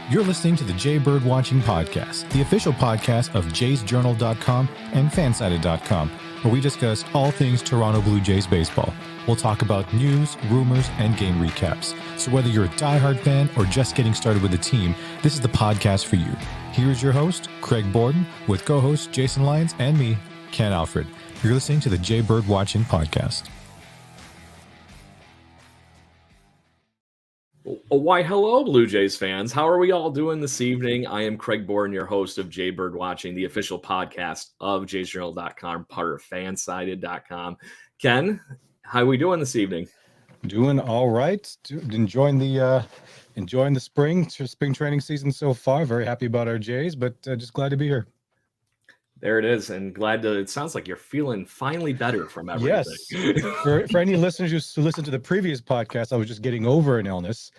You're listening to the Jay Bird Watching Podcast, the official podcast of jaysjournal.com and fansided.com, where we discuss all things Toronto Blue Jays baseball. We'll talk about news, rumors, and game recaps. So whether you're a diehard fan or just getting started with the team, this is the podcast for you. Here's your host, Craig Borden, with co-hosts Jason Lyons and me, Ken Alfred. You're listening to the Jay Bird Watching Podcast. Why, hello, Blue Jays fans. How are we all doing this evening? I am Craig Borden, your host of Jay Bird Watching, the official podcast of jaysjournal.com, part of fansided.com. Ken, how are we doing this evening? Doing all right. Enjoying the spring training season so far. Very happy about our Jays, but just glad to be here. There it is, and glad to. It sounds like you're feeling finally better from everything. Yes. For any listeners who listened to the previous podcast, I was just getting over an illness,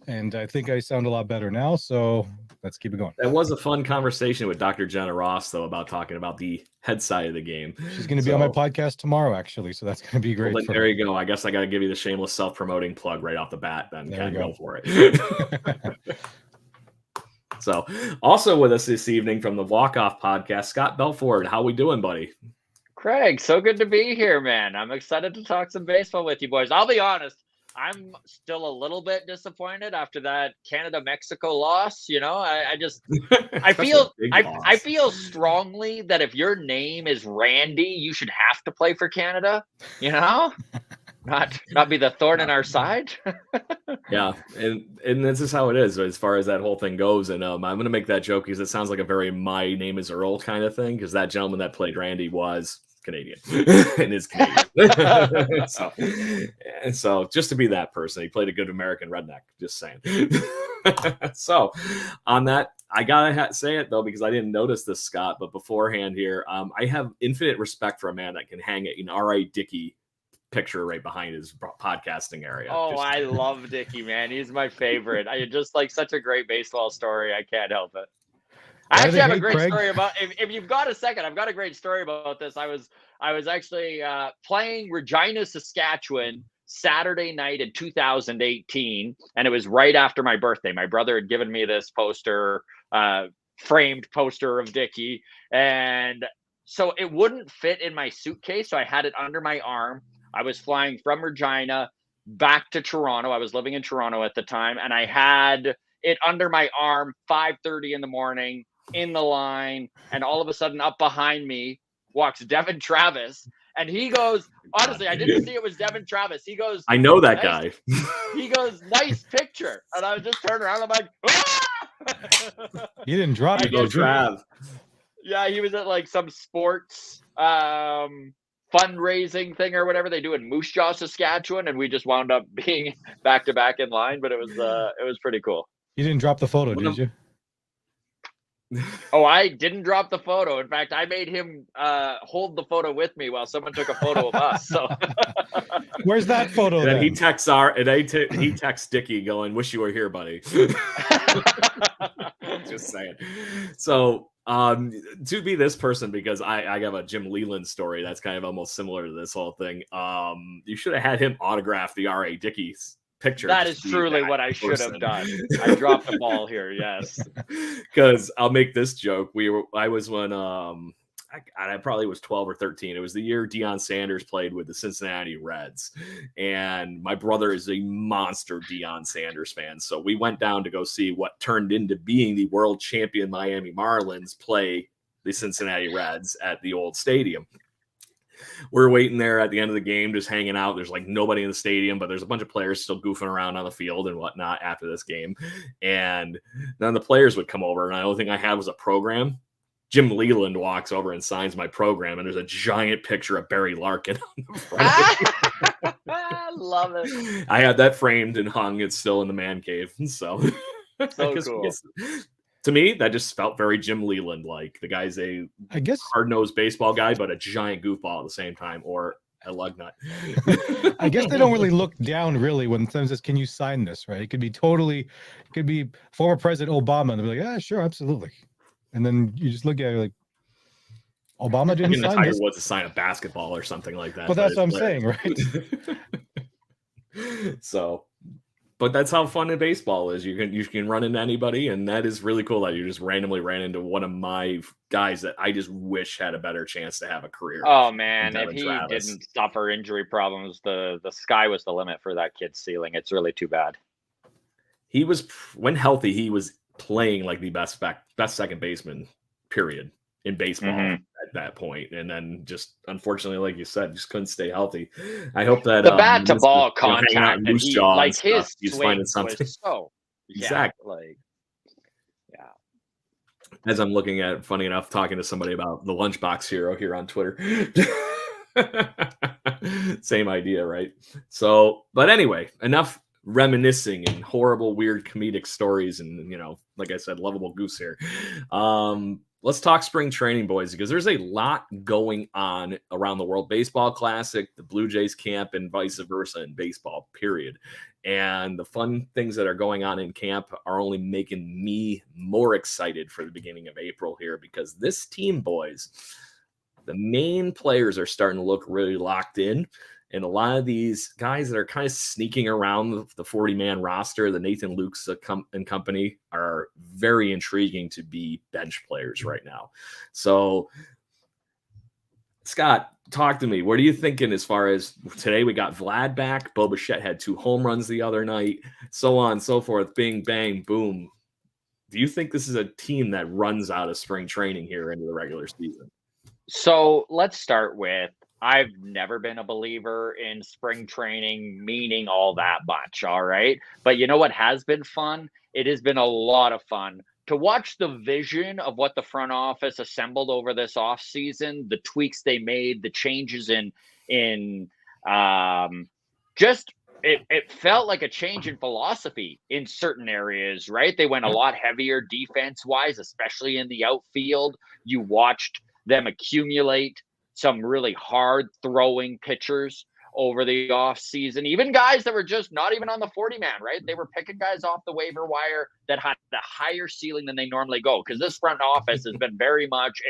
and I think I sound a lot better now. So let's keep it going. That was a fun conversation with Dr. Jenna Ross, though, about talking about the head side of the game. She's going to be on my podcast tomorrow, actually, so that's going to be great. Well, there you go. I guess I got to give you the shameless self-promoting plug right off the bat. Then there go for it. So, also with us this evening from the Walk-Off Podcast, Scott Belford. How we doing, buddy? Craig, so good to be here, man. I'm excited to talk some baseball with you boys. I'll be honest, I'm still a little bit disappointed after that Canada-Mexico loss. You know, I feel strongly that if your name is Randy, you should have to play for Canada. You know, not be the thorn in our side. Yeah, and this is how it is as far as that whole thing goes. And I'm going to make that joke because it sounds like a very "my name is Earl" kind of thing. Because that gentleman that played Randy was Canadian and is Canadian. so just to be that person, he played a good American redneck. Just saying. So on that, I gotta say it though because I didn't notice this, Scott. But beforehand here, I have infinite respect for a man that can hang an R.A. Dickey picture right behind his podcasting area. Oh, I love Dickey, man. He's my favorite. I just like such a great baseball story. I can't help it. I actually have a great story about if you've got a second, I've got a great story about this. I was actually playing Regina, Saskatchewan Saturday night in 2018, and it was right after my birthday. My brother had given me this poster, framed poster of Dickey, and so it wouldn't fit in my suitcase, so I had it under my arm. I was flying from Regina back to Toronto. I was living in Toronto at the time, and I had it under my arm, 5:30 in the morning, in the line, and all of a sudden up behind me walks Devin Travis, and he goes, honestly, I didn't see it was Devin Travis. He goes, I know that guy. He goes, nice picture. And I just turned around, I'm like, ah! You didn't drop it, Trav. Yeah, he was at like some sports fundraising thing or whatever they do in Moose Jaw, Saskatchewan, and we just wound up being back to back in line. But it was pretty cool. You didn't drop the photo, did you? Oh, I didn't drop the photo. In fact, I made him hold the photo with me while someone took a photo of us. So where's that photo? And then? He texts he texts Dickey going, "Wish you were here, buddy." Just saying. So to be this person, because I have a Jim Leland story that's kind of almost similar to this whole thing. You should have had him autograph the R.A. Dickey's picture. That is truly what I should have done. I dropped the ball here. Yes. Because I'll make this joke. I was when I probably was 12 or 13. It was the year Deion Sanders played with the Cincinnati Reds. And my brother is a monster Deion Sanders fan. So we went down to go see what turned into being the world champion Miami Marlins play the Cincinnati Reds at the old stadium. We're waiting there at the end of the game, just hanging out. There's like nobody in the stadium, but there's a bunch of players still goofing around on the field and whatnot after this game. And then the players would come over, and the only thing I had was a program. Jim Leland walks over and signs my program, and there's a giant picture of Barry Larkin on the front. I love it. I had that framed and hung. It's still in the man cave. So cool. To me, that just felt very Jim Leland-like. The guy's a hard-nosed baseball guy, but a giant goofball at the same time, or a lug nut. I guess they don't really look down really when someone says, "Can you sign this?" Right? It could be former President Obama, and they'll be like, "Yeah, sure, absolutely." And then you just look at it like, Obama didn't sign Tiger this. Woods to sign a basketball or something like that. Well, that's what I'm saying, right? So But that's how fun in baseball is. You can run into anybody, and that is really cool that you just randomly ran into one of my guys that I just wish had a better chance to have a career. Oh man, if Devin he Travis. didn't suffer injury problems, the sky was the limit for that kid's ceiling. It's really too bad. He was, when healthy, he was playing like the best second baseman, period, in baseball at that point. And then just, unfortunately, like you said, just couldn't stay healthy. I hope that the bat to ball contact that he, like his he's swing finding something. was so Exactly. As I'm looking at, funny enough, talking to somebody about the Lunchbox Hero here on Twitter. Same idea, right? So, but anyway, enough reminiscing and horrible, weird comedic stories and, like I said, lovable goose here. Let's talk spring training, boys, because there's a lot going on around the World Baseball Classic, the Blue Jays camp, and vice versa in baseball, period. And the fun things that are going on in camp are only making me more excited for the beginning of April here, because this team, boys, the main players are starting to look really locked in. And a lot of these guys that are kind of sneaking around the 40-man roster, the Nathan Lukes and company, are very intriguing to be bench players right now. So, Scott, talk to me. What are you thinking as far as today? We got Vlad back. Bichette had 2 home runs the other night, so on and so forth. Bing, bang, boom. Do you think this is a team that runs out of spring training here into the regular season? So let's start with, I've never been a believer in spring training meaning all that much, all right? But you know what has been fun? It has been a lot of fun to watch the vision of what the front office assembled over this offseason, the tweaks they made, the changes it felt like a change in philosophy in certain areas, right? They went a lot heavier defense-wise, especially in the outfield. You watched them accumulate some really hard throwing pitchers over the off season, even guys that were just not even on the 40-man, right? They were picking guys off the waiver wire that had a higher ceiling than they normally go. Because this front office has been very much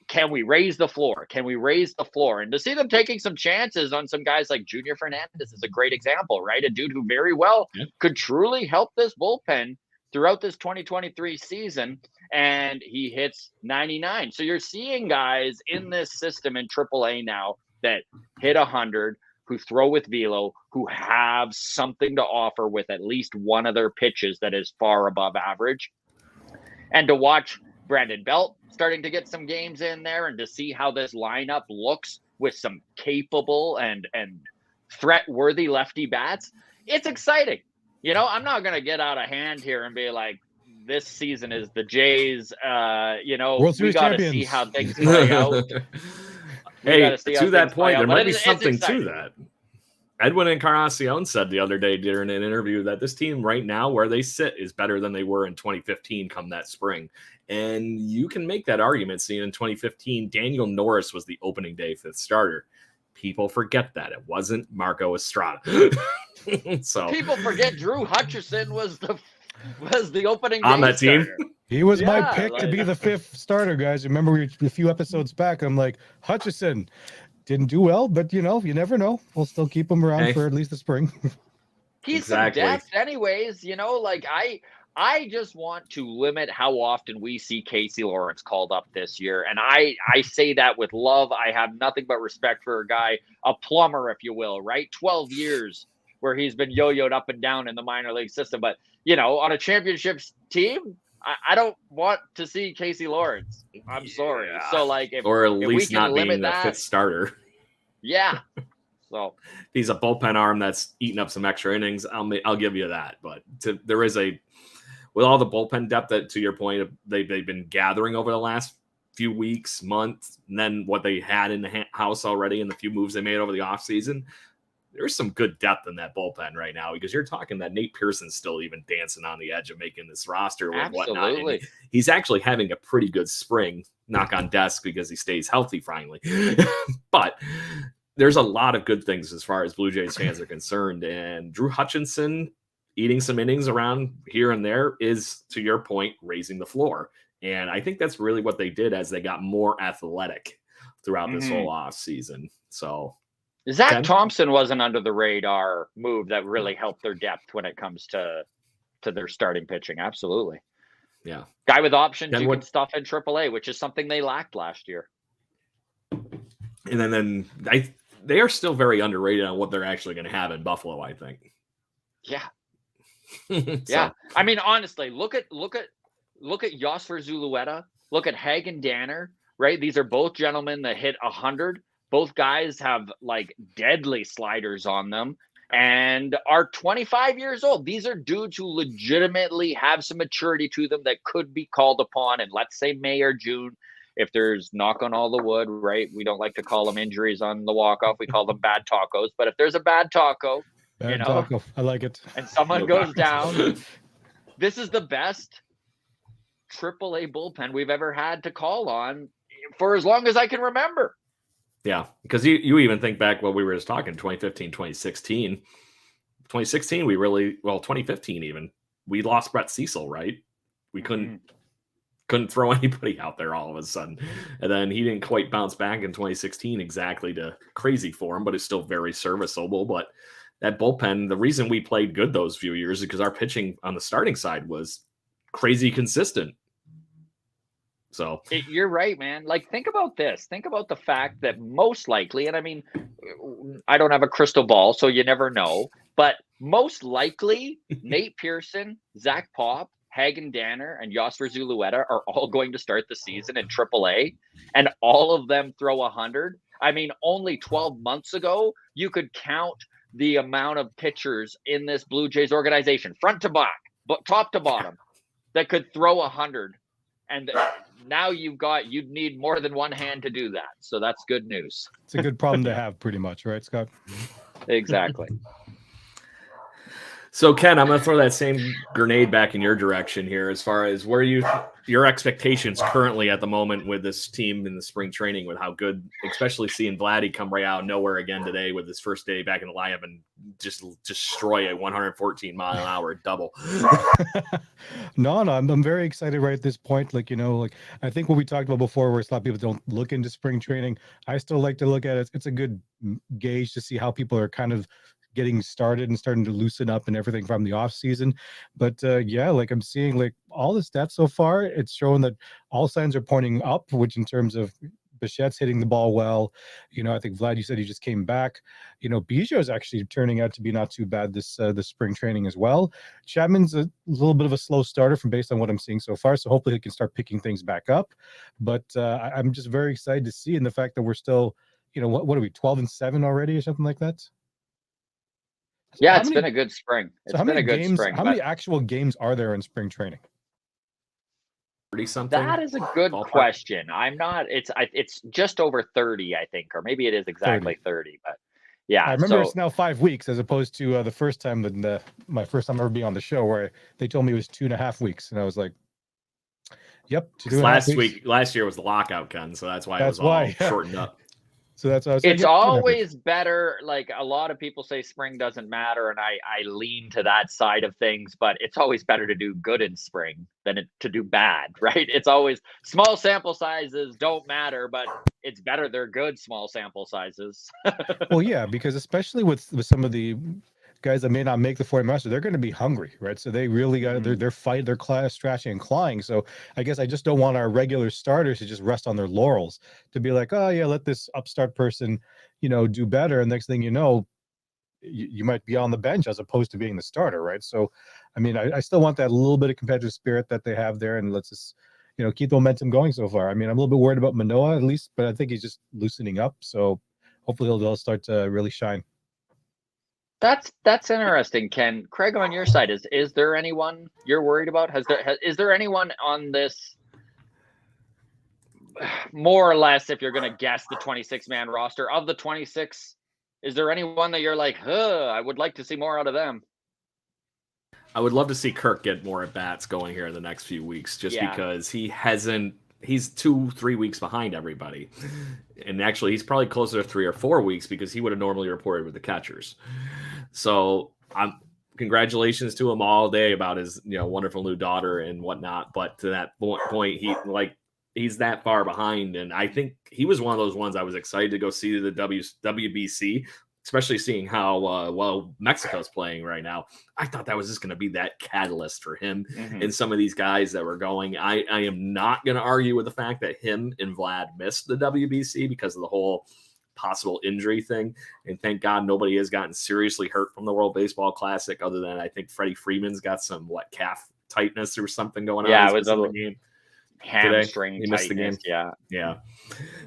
can we raise the floor? Can we raise the floor? And to see them taking some chances on some guys like Junior Fernandez is a great example, right? A dude who very well could truly help this bullpen throughout this 2023 season. And he hits 99. So you're seeing guys in this system in AAA now that hit 100, who throw with velo, who have something to offer with at least one of their pitches that is far above average. And to watch Brandon Belt starting to get some games in there, and to see how this lineup looks with some capable and threat-worthy lefty bats, it's exciting. I'm not going to get out of hand here and be like, this season is the Jays. We got to see how things play out. Hey, to that point, there might be something to that. Edwin Encarnacion said the other day during an interview that this team right now, where they sit, is better than they were in 2015 come that spring. And you can make that argument, seeing in 2015, Daniel Norris was the opening day 5th starter. People forget that. It wasn't Marco Estrada. So people forget Drew Hutchison was the opening on that team. He was my pick to be the 5th starter, guys. Remember, a few episodes back, I'm like, Hutchison didn't do well, but you never know. We'll still keep him around for at least the spring. He's some depth anyways, I just want to limit how often we see Casey Lawrence called up this year. And I say that with love. I have nothing but respect for a guy, a plumber, if you will, right? 12 years where he's been yo-yoed up and down in the minor league system. But, on a championships team, I don't want to see Casey Lawrence. I'm sorry. So, or at least not being the 5th starter. Yeah. So he's a bullpen arm that's eating up some extra innings. I'll give you that. But there is with all the bullpen depth that, to your point, they've been gathering over the last few weeks, months, and then what they had in the house already and the few moves they made over the offseason, there's some good depth in that bullpen right now, because you're talking that Nate Pearson's still even dancing on the edge of making this roster with whatnot. And he's actually having a pretty good spring, knock on desk, because he stays healthy finally. But there's a lot of good things as far as Blue Jays fans are concerned. And Drew Hutchison eating some innings around here and there is, to your point, raising the floor. And I think that's really what they did as they got more athletic throughout this whole off season. So Zach Thompson was an under the radar move that really helped their depth when it comes to their starting pitching. Absolutely. Yeah. Guy with options you can stuff in AAA, which is something they lacked last year. And then they are still very underrated on what they're actually going to have in Buffalo, I think. Yeah. Yeah. I mean, honestly, look at Yosfer Zulueta, look at Hagen Danner, right? These are both gentlemen that hit 100. Both guys have like deadly sliders on them and are 25 years old. These are dudes who legitimately have some maturity to them that could be called upon in, let's say, May or June. If there's, knock on all the wood, right? We don't like to call them injuries on the walk-off. We call them bad tacos. But if there's a bad taco, taco. I like it. And someone goes down, this is the best AAA bullpen we've ever had to call on for as long as I can remember. Yeah, because you even think back what we were just talking, 2015, 2016. 2016, 2015 even, we lost Brett Cecil, right? We couldn't throw anybody out there all of a sudden. And then he didn't quite bounce back in 2016 exactly to crazy for him, but it's still very serviceable. But that bullpen, the reason we played good those few years is because our pitching on the starting side was crazy consistent. So you're right, man. Like, think about this. Think about the fact that most likely, and I mean, I don't have a crystal ball, so you never know, but most likely Nate Pearson, Zach Pop, Hagen Danner, and Yosfer Zulueta are all going to start the season in AAA, and all of them throw 100. I mean, only 12 months ago, you could count the amount of pitchers in this Blue Jays organization, front to back, but top to bottom, that could throw 100. And now you'd need more than one hand to do that. So that's good news. It's a good problem to have, pretty much, right, Scott? Exactly. So, Ken, I'm going to throw that same grenade back in your direction here as far as where your expectations currently at the moment with this team in the spring training, with how good, especially seeing Vladdy come right out of nowhere again today with his first day back in the lineup and just destroy a 114-mile-an-hour double. No, I'm very excited right at this point. Like, I think what we talked about before, where a lot of people don't look into spring training, I still like to look at it. It's a good gauge to see how people are kind of getting started and starting to loosen up and everything from the off season. But like I'm seeing like all the stats so far, it's showing that all signs are pointing up, which in terms of Bichette's hitting the ball well. I think Vlad, you said he just came back. Bichette is actually turning out to be not too bad this spring training as well. Chapman's a little bit of a slow starter based on what I'm seeing so far. So hopefully he can start picking things back up. But I'm just very excited to see, in the fact that we're still, what are we, 12-7 already or something like that? Yeah, it's been a good spring. It's been a good spring. How many actual games are there in spring training? 30-something? That is a good question. It's just over 30, I think, or maybe it is exactly 30. But yeah, I remember it's now 5 weeks as opposed to the first time my first time ever being on the show, where they told me it was 2.5 weeks, and I was like, "Yep." Last year was the lockout, Ken, so that's why it was all shortened up. So that's what I was saying. It's always better. Like, a lot of people say spring doesn't matter, and I lean to that side of things, but it's always better to do good in spring than to do bad, right? It's always, small sample sizes don't matter, but it's better they're good small sample sizes. Well, yeah, because especially with some of the guys that may not make the 40 master, they're going to be hungry, right? So they really got their fight, their class, trashing and clawing. So I guess I just don't want our regular starters to just rest on their laurels, to be like, oh yeah, let this upstart person, do better. And next thing you know, you might be on the bench as opposed to being the starter, right? So, I mean, I still want that little bit of competitive spirit that they have there, and let's just, keep the momentum going so far. I mean, I'm a little bit worried about Manoah at least, but I think he's just loosening up. So hopefully he'll start to really shine. That's interesting, Ken. Craig, on your side, is there anyone you're worried about? Is there anyone on this, more or less, if you're going to guess the 26-man roster, of the 26, is there anyone that you're like, I would like to see more out of them? I would love to see Kirk get more at bats going here in the next few weeks, because he's 2-3 weeks behind everybody. And actually, he's probably closer to 3 or 4 weeks, because he would have normally reported with the catchers. So congratulations to him all day about his wonderful new daughter and whatnot. But to that point, he, like he's that far behind. And I think he was one of those ones I was excited to go see the WBC, especially seeing how well Mexico's playing right now. I thought that was just going to be that catalyst for him and some of these guys that were going. I am not going to argue with the fact that him and Vlad missed the WBC because of the whole possible injury thing. And thank God nobody has gotten seriously hurt from the World Baseball Classic, other than I think Freddie Freeman's got some calf tightness or something going on. Yeah, it was a game. Hamstring he missed the game. Yeah.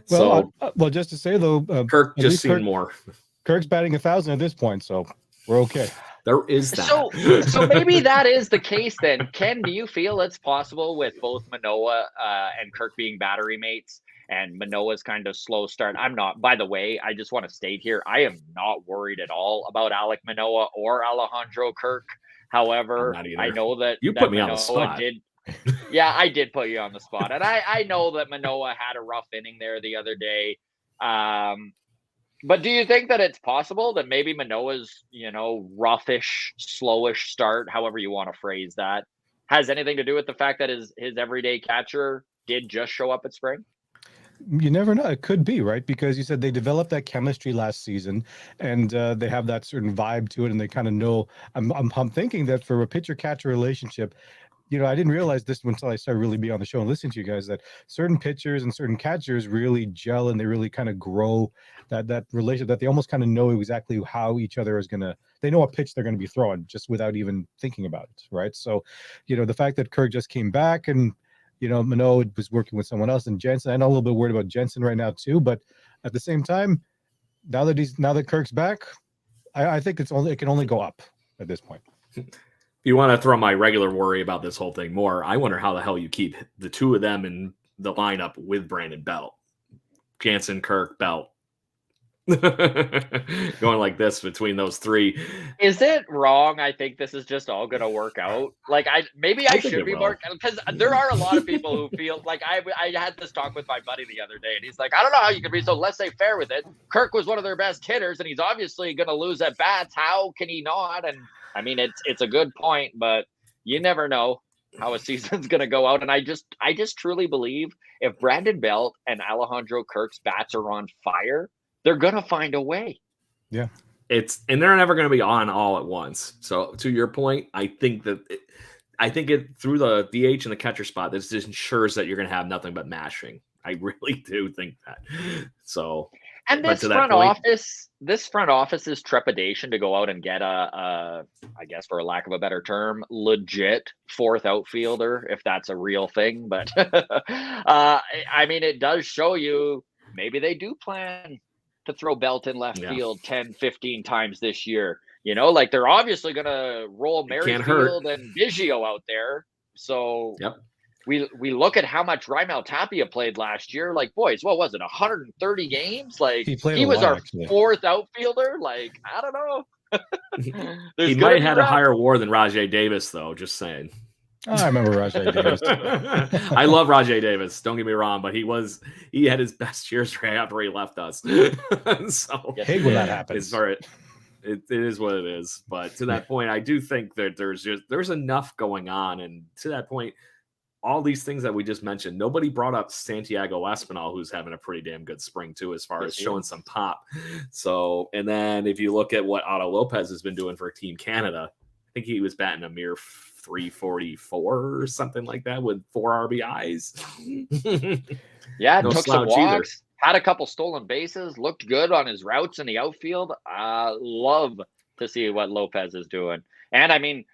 Well, well, just to say though, Kirk just seen more. Kirk's batting 1,000 at this point, so we're okay. There is that. So maybe that is the case then. Ken, do you feel it's possible with both Manoah and Kirk being battery mates, and Manoah's kind of slow start? I'm not. By the way, I just want to state here, I am not worried at all about Alek Manoah or Alejandro Kirk. However, I know that you put me on the spot. Yeah, I did put you on the spot, and I know that Manoah had a rough inning there the other day. But do you think that it's possible that maybe Manoah's, roughish, slowish start, however you want to phrase that, has anything to do with the fact that his everyday catcher did just show up at spring? You never know. It could be, right? Because you said they developed that chemistry last season, and they have that certain vibe to it, and they kind of know. I'm thinking that for a pitcher-catcher relationship, I didn't realize this until I started really being on the show and listening to you guys, that certain pitchers and certain catchers really gel and they really kind of grow that relationship, that they almost kind of know exactly how each other is they know what pitch they're going to be throwing just without even thinking about it, right? So, the fact that Kirk just came back and, Manoah was working with someone else, and Jensen, I'm a little bit worried about Jensen right now too, but at the same time, now that Kirk's back, I think it can only go up at this point. If you want to throw my regular worry about this whole thing more, I wonder how the hell you keep the two of them in the lineup with Brandon Belt. Jansen, Kirk, Belt. Going like this between those three. Is it wrong? I think this is just all going to work out. I should be more, because there are a lot of people who feel like I had this talk with my buddy the other day, and he's like, I don't know how you can be so laissez-faire with it. Kirk was one of their best hitters, and he's obviously going to lose at bats. How can he not? And I mean, it's a good point, but you never know how a season's going to go out. And I just truly believe if Brandon Belt and Alejandro Kirk's bats are on fire, they're going to find a way. Yeah. And they're never going to be on all at once. So to your point, I think it through the DH and the catcher spot, this just ensures that you're going to have nothing but mashing. I really do think that. So, and this front office's trepidation to go out and get I guess for a lack of a better term, legit fourth outfielder, if that's a real thing. But I mean, it does show you maybe they do plan to throw Belt in left field 10, 15 times this year. They're obviously going to roll Merrifield and Biggio out there. So we look at how much Raimel Tapia played last year. Boys, what was it? 130 games? He was our fourth outfielder. I don't know. He might have had a higher WAR than Rajay Davis, though. Just saying. I remember Rajay Davis. I love Rajay Davis. Don't get me wrong, but he had his best years right after he left us. So hate when that happens. It is what it is. But to that point, I do think that there's enough going on, and to that point, all these things that we just mentioned, nobody brought up Santiago Espinal, who's having a pretty damn good spring too, as far as showing some pop. So, and then if you look at what Otto Lopez has been doing for Team Canada, I think he was batting a mere 344 or something like that with 4 RBIs. Yeah, took some walks, had a couple stolen bases, looked good on his routes in the outfield. Love to see what Lopez is doing. And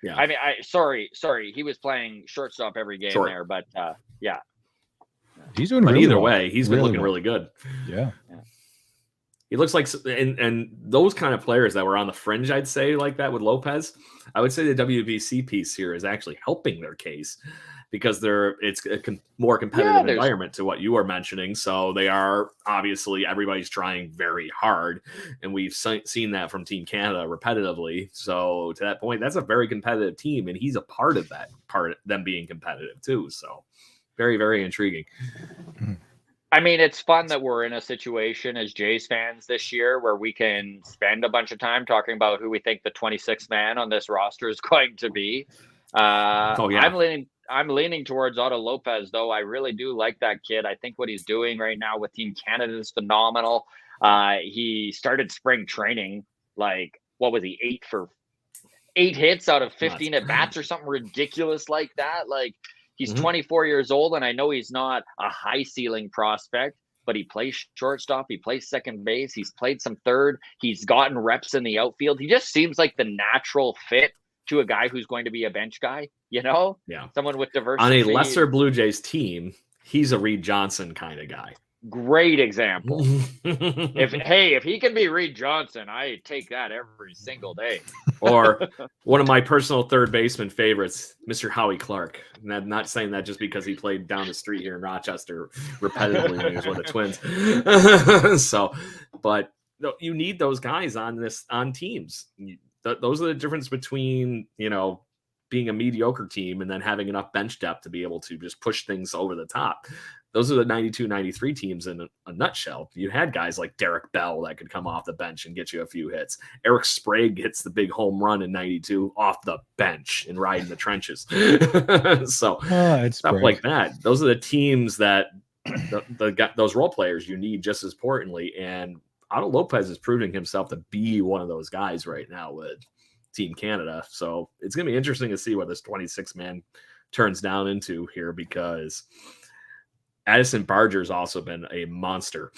sorry, he was playing shortstop every game there, but yeah. He's doing but really either well. way, he's been looking really good. Yeah. He looks like, and those kind of players that were on the fringe, I'd say, like that with Lopez, I would say the WBC piece here is actually helping their case because it's a more competitive environment to what you were mentioning. So they are obviously everybody's trying very hard, and we've seen that from Team Canada repetitively. So to that point, that's a very competitive team, and he's a part of that, them being competitive too. So very, very intriguing. I mean, it's fun that we're in a situation as Jays fans this year where we can spend a bunch of time talking about who we think the 26th man on this roster is going to be. I'm I'm leaning towards Otto Lopez, though. I really do like that kid. I think what he's doing right now with Team Canada is phenomenal. He started spring training, like, what was he, 8 hits out of 15 at bats or something ridiculous like that. Like, he's 24 years old, and I know he's not a high ceiling prospect, but he plays shortstop. He plays second base. He's played some third. He's gotten reps in the outfield. He just seems like the natural fit to a guy who's going to be a bench guy, you know? Yeah. Someone with diversity. On a lesser Blue Jays team, he's a Reed Johnson kind of guy. Great example. If he can be Reed Johnson, I take that every single day. Or one of my personal third baseman favorites, Mr. Howie Clark. And I'm not saying that just because he played down the street here in Rochester repetitively when he was with the Twins. So, but you need those guys on teams. Those are the difference between, being a mediocre team and then having enough bench depth to be able to just push things over the top. Those are the 92, 93 teams in a nutshell. You had guys like Derek Bell that could come off the bench and get you a few hits. Eric Sprague hits the big home run in 92 off the bench and right in the trenches. So stuff like that. Those are the teams that those role players you need just as importantly. And Otto Lopez is proving himself to be one of those guys right now with Team Canada. So it's going to be interesting to see what this 26-man turns down into here, because Addison Barger's also been a monster.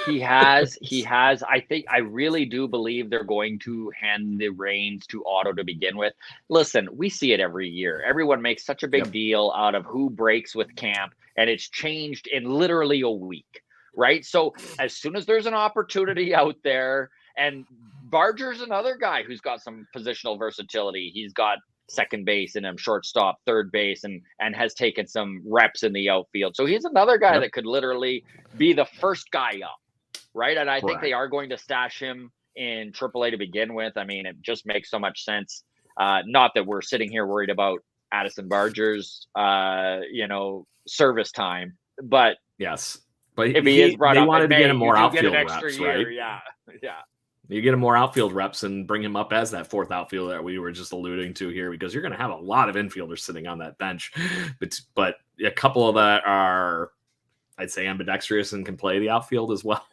He has. I really do believe they're going to hand the reins to Otto to begin with. Listen, we see it every year. Everyone makes such a big deal out of who breaks with camp, and it's changed in literally a week, right? So as soon as there's an opportunity out there, and Barger's another guy who's got some positional versatility. He's got second base in him, shortstop, third base, and has taken some reps in the outfield. So he's another guy that could literally be the first guy up, right? And I think they are going to stash him in AAA to begin with. I mean, it just makes so much sense. Not that we're sitting here worried about Addison Barger's, service time, but yes. But if he is brought they up, wanted to get him more outfield get an extra reps, year, right? Yeah. You get him more outfield reps and bring him up as that fourth outfielder that we were just alluding to here, because you're going to have a lot of infielders sitting on that bench. But a couple of that are, I'd say, ambidextrous and can play the outfield as well.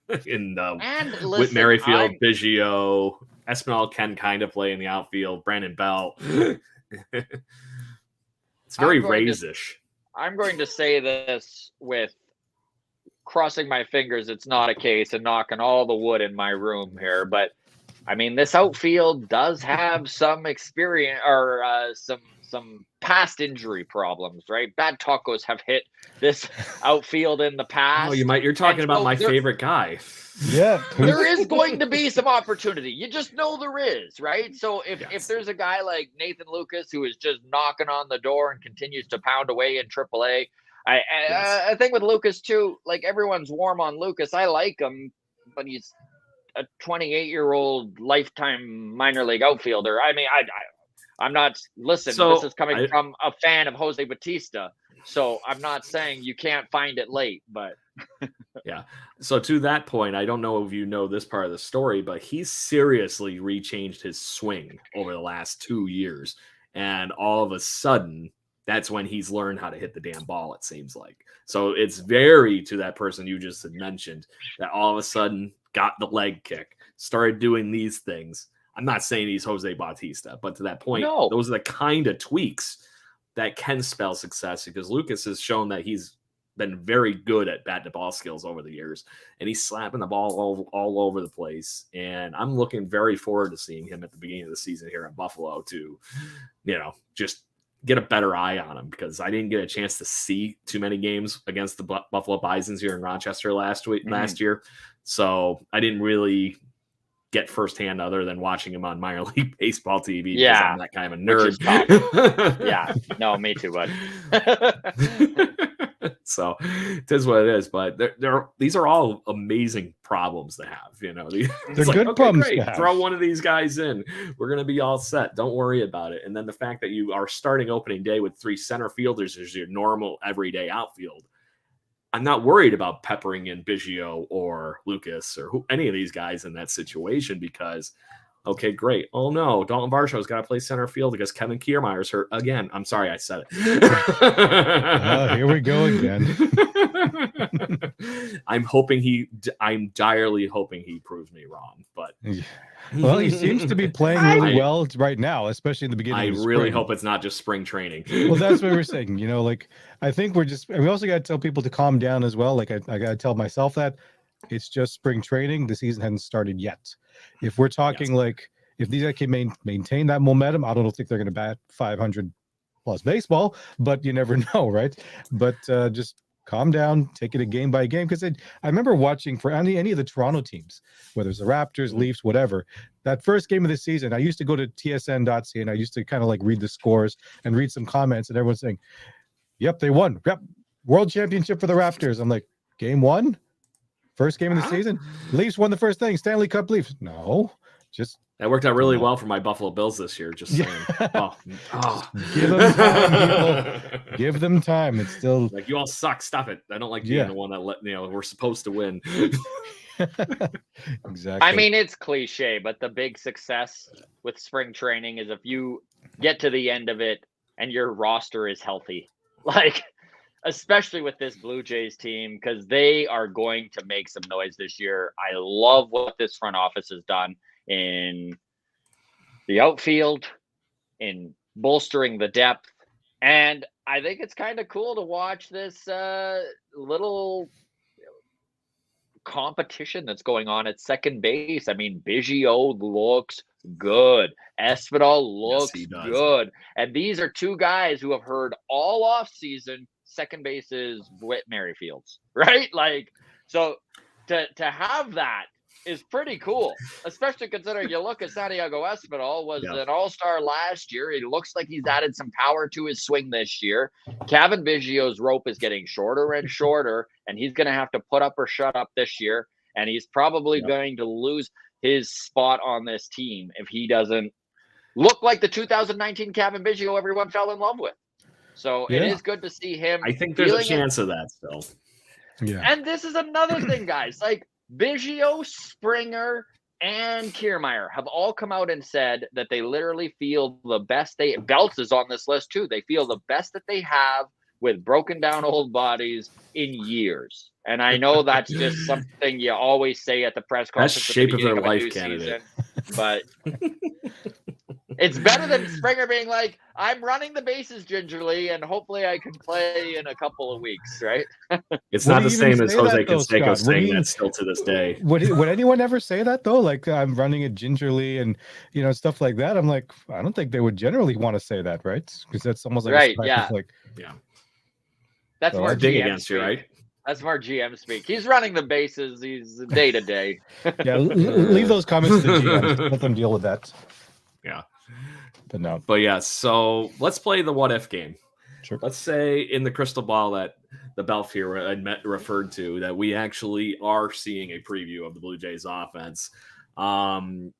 Whit Merrifield, Biggio, Espinal can kind of play in the outfield. Brandon Bell. It's very Rays-ish. I'm going to say this with crossing my fingers it's not a case and knocking all the wood in my room here, but I mean, this outfield does have some experience or some past injury problems, right? Bad tacos have hit this outfield in the past. Oh, you're talking about my favorite guy. Yeah. There is going to be some opportunity. You just know there is, right? So if there's a guy like Nathan Lucas who is just knocking on the door and continues to pound away in AAA, I think with Lucas too, like, everyone's warm on Lucas. I like him, but he's a 28-year-old lifetime minor league outfielder. I mean, I'm not, listen, this is coming from a fan of Jose Bautista. So I'm not saying you can't find it late, but yeah. So to that point, I don't know if you know this part of the story, but he's seriously rechanged his swing over the last 2 years. And all of a sudden, that's when he's learned how to hit the damn ball, it seems like. So it's very to that person you just had mentioned that all of a sudden got the leg kick, started doing these things. I'm not saying he's Jose Bautista, but to that point, those are the kind of tweaks that can spell success, because Lucas has shown that he's been very good at bat to ball skills over the years, and he's slapping the ball all over the place. And I'm looking very forward to seeing him at the beginning of the season here in Buffalo to, just get a better eye on him, because I didn't get a chance to see too many games against the Buffalo Bisons here in Rochester last year. So I didn't really get firsthand other than watching him on minor league baseball TV. Yeah. I'm that kind of a nerd. Yeah. No, me too, bud. So it is what it is, but these are all amazing problems to have. They're good problems to have. Throw one of these guys in, we're going to be all set. Don't worry about it. And then the fact that you are starting opening day with 3 center fielders as your normal everyday outfield, I'm not worried about peppering in Biggio or Lucas or any of these guys in that situation, because Okay, great. Oh no, Dalton Varsho's got to play center field because Kevin Kiermaier's hurt again. I'm sorry, I said it. Here we go again. I'm direly hoping he proves me wrong, but well, he seems to be playing really well right now, especially in the beginning. I really hope it's not just spring training. Well, that's what we're saying. Like I think we also got to tell people to calm down as well. Like I got to tell myself that it's just spring training. The season hasn't started yet. If we're talking like if these guys can maintain that momentum, I don't think they're going to bat 500 plus baseball, but you never know, right? But just calm down, take it a game by game. Because I remember watching for any of the Toronto teams, whether it's the Raptors, Leafs, whatever, that first game of the season, I used to go to tsn.ca and I used to kind of like read the scores and read some comments, and everyone's saying, yep, they won. Yep, world championship for the Raptors. I'm like, game one? First game of the season? Leafs won the first thing. Stanley Cup Leafs. No, just that worked out really well for my Buffalo Bills this year. Just saying. Give them time, people. Give them time. It's still like you all suck. Stop it. I don't like being the one that we're supposed to win. Exactly. I mean, it's cliche, but the big success with spring training is if you get to the end of it and your roster is healthy. Like, especially with this Blue Jays team, because they are going to make some noise this year. I love what this front office has done in the outfield, in bolstering the depth. And I think it's kind of cool to watch this little competition that's going on at second base. I mean, Bichette looks good. Espinal looks good. And these are two guys who have heard all off season second base is Whit Merrifields, right? Like, so to have that is pretty cool, especially considering you look at Santiago Espinal was an all-star last year. It looks like he's added some power to his swing this year. Kevin Biggio's rope is getting shorter and shorter, and he's going to have to put up or shut up this year, and he's probably going to lose his spot on this team if he doesn't look like the 2019 Kevin Biggio everyone fell in love with. So it is good to see him. I think there's a chance of that still. Yeah. And this is another thing, guys. Like Biggio, Springer, and Kiermaier have all come out and said that they literally feel the best. Belts is on this list too. They feel the best that they have with broken down old bodies in years. And I know that's just something you always say at the press conference. Best shape of their life candidate. But it's better than Springer being like, I'm running the bases gingerly, and hopefully I can play in a couple of weeks, right? It's not the same as Jose Canseco saying that still to this day. Would anyone ever say that, though? Like, I'm running it gingerly and, stuff like that? I'm like, I don't think they would generally want to say that, right? Because that's almost like That's more dig GM against speak. you, right? That's more GM speak. He's running the bases. He's day to day. Yeah, leave those comments to the GM. Let them deal with that. Yeah. But yeah, so let's play the what if game. Sure. Let's say in the crystal ball that the Belf here referred to, that we actually are seeing a preview of the Blue Jays offense.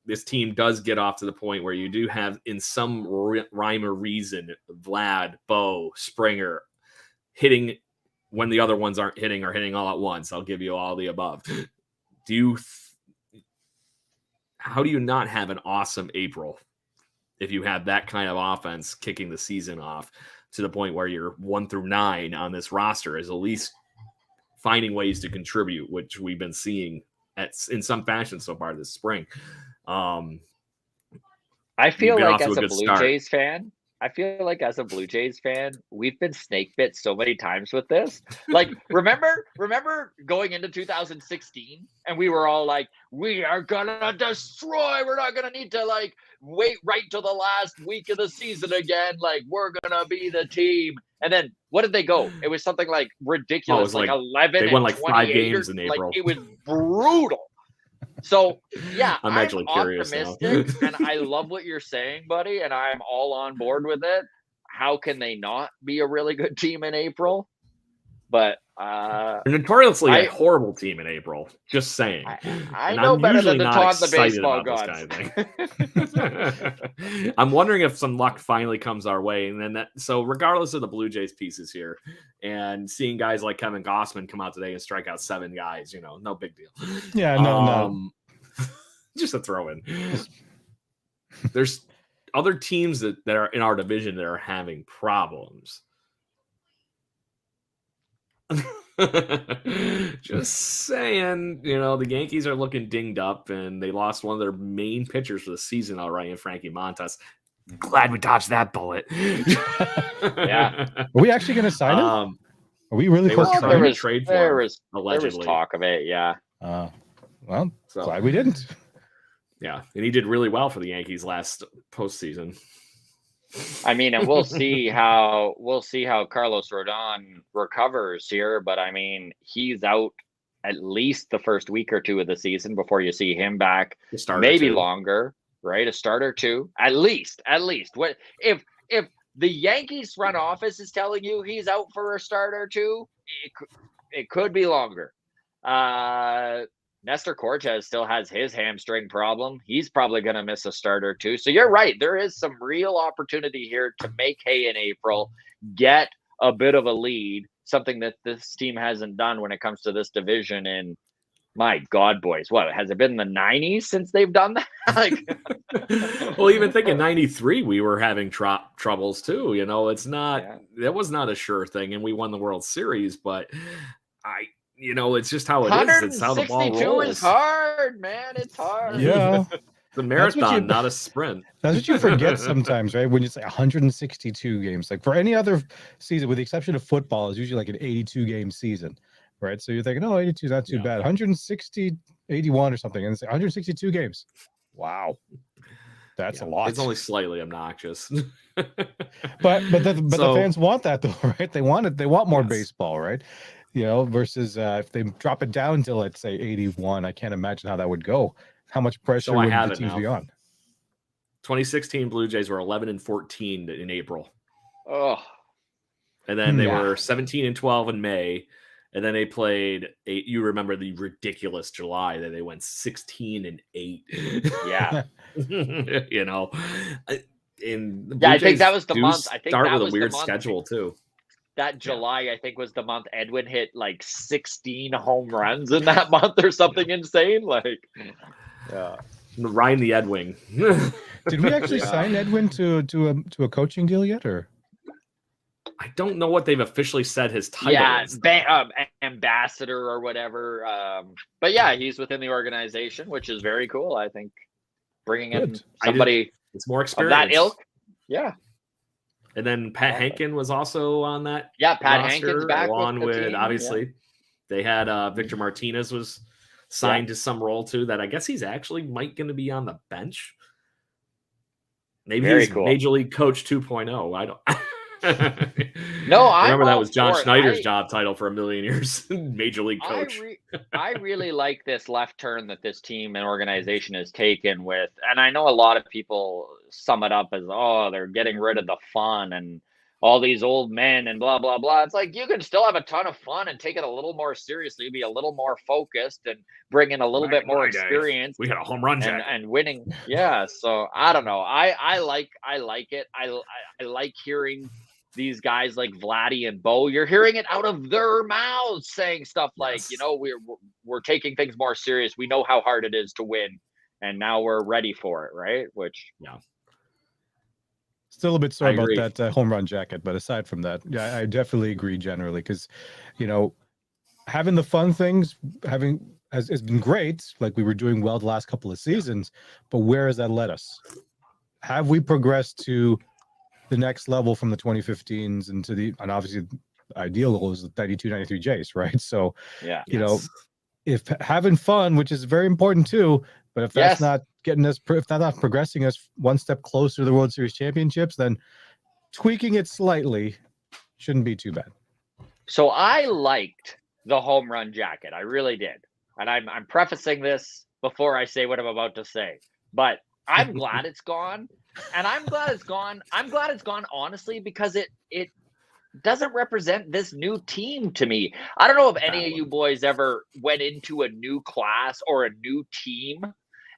This team does get off to the point where you do have, in some rhyme or reason, Vlad, Bo, Springer hitting when the other ones aren't hitting or hitting all at once. I'll give you all the above. How do you not have an awesome April if you have that kind of offense kicking the season off to the point where you're 1 through 9 on this roster is at least finding ways to contribute, which we've been seeing in some fashion so far this spring. I feel like as a Blue Jays fan, we've been snake bit so many times with this. Like, remember going into 2016 and we were all like, we are gonna destroy. We're not gonna need to like wait right till the last week of the season again. Like, we're gonna be the team. And then what did they go? It was something like ridiculous, like 11. They won like 5 games in April. Like, it was brutal. So yeah, I'm actually curious optimistic, now. and I love what you're saying, buddy, and I'm all on board with it. How can they not be a really good team in April? But they're notoriously a horrible team in April. Just saying. I know better than to taunt the baseball gods. I'm wondering if some luck finally comes our way, and then so regardless of the Blue Jays pieces here, and seeing guys like Kevin Gossman come out today and strike out 7 guys, no big deal. Yeah, no. Just a throw in. there's other teams that are in our division that are having problems. Just saying, the Yankees are looking dinged up, and they lost one of their main pitchers for the season already in Frankie Montas. Glad we dodged that bullet. Yeah. Are we actually going to sign him? Are we really They were close to trying to trade for him, there was talk of it, yeah. Well, glad we didn't. Yeah, and he did really well for the Yankees last postseason. I mean, and we'll see how Carlos Rodon recovers here, but I mean, he's out at least the first week or two of the season before you see him back. Maybe longer, right? A start or two, at least. What if the Yankees front office is telling you he's out for a start or two? It could be longer. Nestor Cortez still has his hamstring problem. He's probably going to miss a start or two. So you're right. There is some real opportunity here to make hay in April, get a bit of a lead, something that this team hasn't done when it comes to this division. And my God, boys, what has it been in the 90s since they've done that? Well, even thinking 93, we were having troubles too. It's not, that was not a sure thing. And we won the World Series, but it's just how it is. It's how the ball rolls. 162 is hard, man. It's hard. Yeah. It's a marathon, not a sprint. That's what you forget sometimes, right? When you say 162 games, like for any other season, with the exception of football, is usually like an 82 game season, right? So you're thinking, 82 is not too bad. 160, 81 or something, and it's 162 games. Wow. That's a lot. It's only slightly obnoxious. but the fans want that though, right? They want more baseball, right? Versus if they drop it down to, let's say, 81, I can't imagine how that would go. How much pressure would the teams be on? 2016 Blue Jays were 11-14 in April. Oh. And then they were 17-12 in May. And then they played you remember the ridiculous July that they went 16-8. Yeah. I think that was the month. I think start that with was a weird the month. schedule too. That July, I think, was the month Edwin hit like 16 home runs in that month or something insane. Ryan the Edwing. Did we actually sign Edwin to a coaching deal yet, or? I don't know what they've officially said his title is. Ambassador or whatever. But yeah, he's within the organization, which is very cool. I think bringing in somebody it's more experience of that ilk. Yeah. And then Pat Hankin was also on that. Yeah, Pat roster, Hankin's back along with the with team, obviously they had Victor Martinez was signed to some role too. That I guess he's actually going to be on the bench. Maybe he's Major League Coach 2.0. I don't. No, I remember that was John Schneider's job title for a million years. Major League Coach. I really like this left turn that this team and organization has taken with, and I know a lot of people sum it up as, they're getting rid of the fun and all these old men and blah, blah, blah. It's like, you can still have a ton of fun and take it a little more seriously, be a little more focused and bring in a little bit more experience. We got a home run jacket and winning. Yeah. So I don't know. I like it. I like hearing these guys like Vladdy and Bo. You're hearing it out of their mouths saying stuff like, we're taking things more serious. We know how hard it is to win, and now we're ready for it. Right. Which, still a bit sore about that home run jacket, but aside from that, I definitely agree generally, because having the fun things has been great. Like we were doing well the last couple of seasons, but where has that led us? Have we progressed to the next level from the 2015s and obviously the ideal goal is the 92, 93 Jays, right? So if having fun, which is very important too, but if that's not getting us, if that's not progressing us one step closer to the World Series championships, then tweaking it slightly shouldn't be too bad. So I liked the home run jacket. I really did. And I'm prefacing this before I say what I'm about to say, but I'm glad it's gone. And I'm glad it's gone. I'm glad it's gone, honestly, because it doesn't represent this new team to me. I don't know if any of you boys ever went into a new class or a new team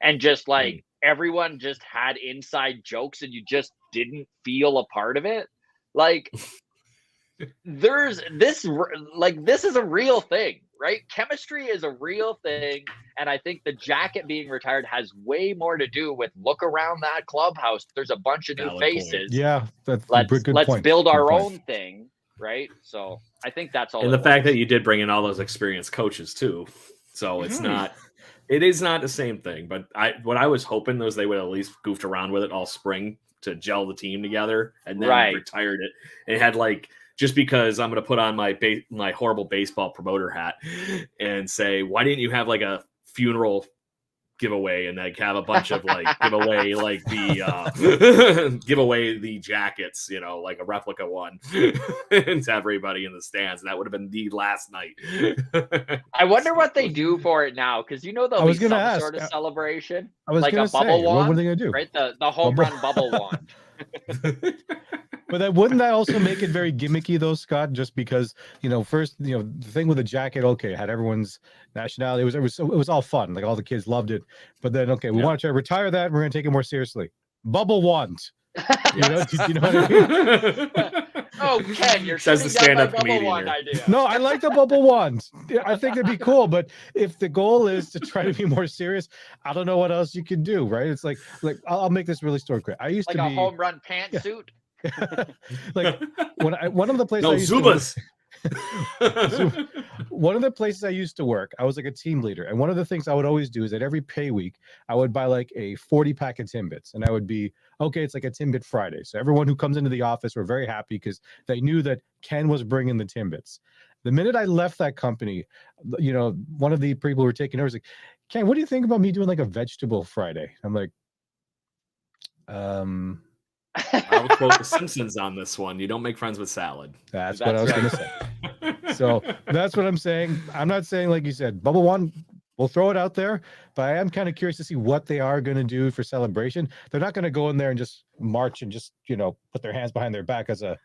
and just like everyone just had inside jokes and you just didn't feel a part of it. Like there's this this is a real thing, right? Chemistry is a real thing, and I think the jacket being retired has way more to do with look around that clubhouse. There's a bunch of new faces. Yeah, that's let's good point. Build our own thing, right? So I think that's all. And the fact that you did bring in all those experienced coaches too, so it's not. It is not the same thing, but what I was hoping was they would at least goofed around with it all spring to gel the team together, and then retired it. And it had just because I'm going to put on my horrible baseball promoter hat and say, why didn't you have a funeral giveaway and have a bunch of give away give away the jackets, a replica one, and to everybody in the stands. And that would have been the last night. I wonder what they do for it now, because there'll be some sort of celebration, like a bubble wand. What are they gonna do? Right, the home run bubble wand. But wouldn't that also make it very gimmicky though, Scott? Just because first the thing with the jacket, okay, had everyone's nationality. It was all fun. All the kids loved it. But then we want to try to retire that. And we're going to take it more seriously. Bubble wand. You know what I mean? Oh, Ken, you're says the stand-up comedian. Idea. No, I like the bubble wand. I think it'd be cool. But if the goal is to try to be more serious, I don't know what else you can do. Right? It's like I'll make this really story quick. I used to be a home run pantsuit. One of the places I used Zubas. One of the places I used to work, I was a team leader, and one of the things I would always do is that every pay week I would buy a 40-pack of Timbits, and I would be it's a Timbit Friday. So everyone who comes into the office were very happy because they knew that Ken was bringing the Timbits. The minute I left that company, one of the people who were taking over was like, Ken, what do you think about me doing a vegetable Friday? I'm like, I'll quote The Simpsons on this one. You don't make friends with salad. That's what I was going to say. So that's what I'm saying. I'm not saying, like you said, bubble one, we'll throw it out there, but I am kind of curious to see what they are going to do for celebration. They're not going to go in there and just march and just, put their hands behind their back as a,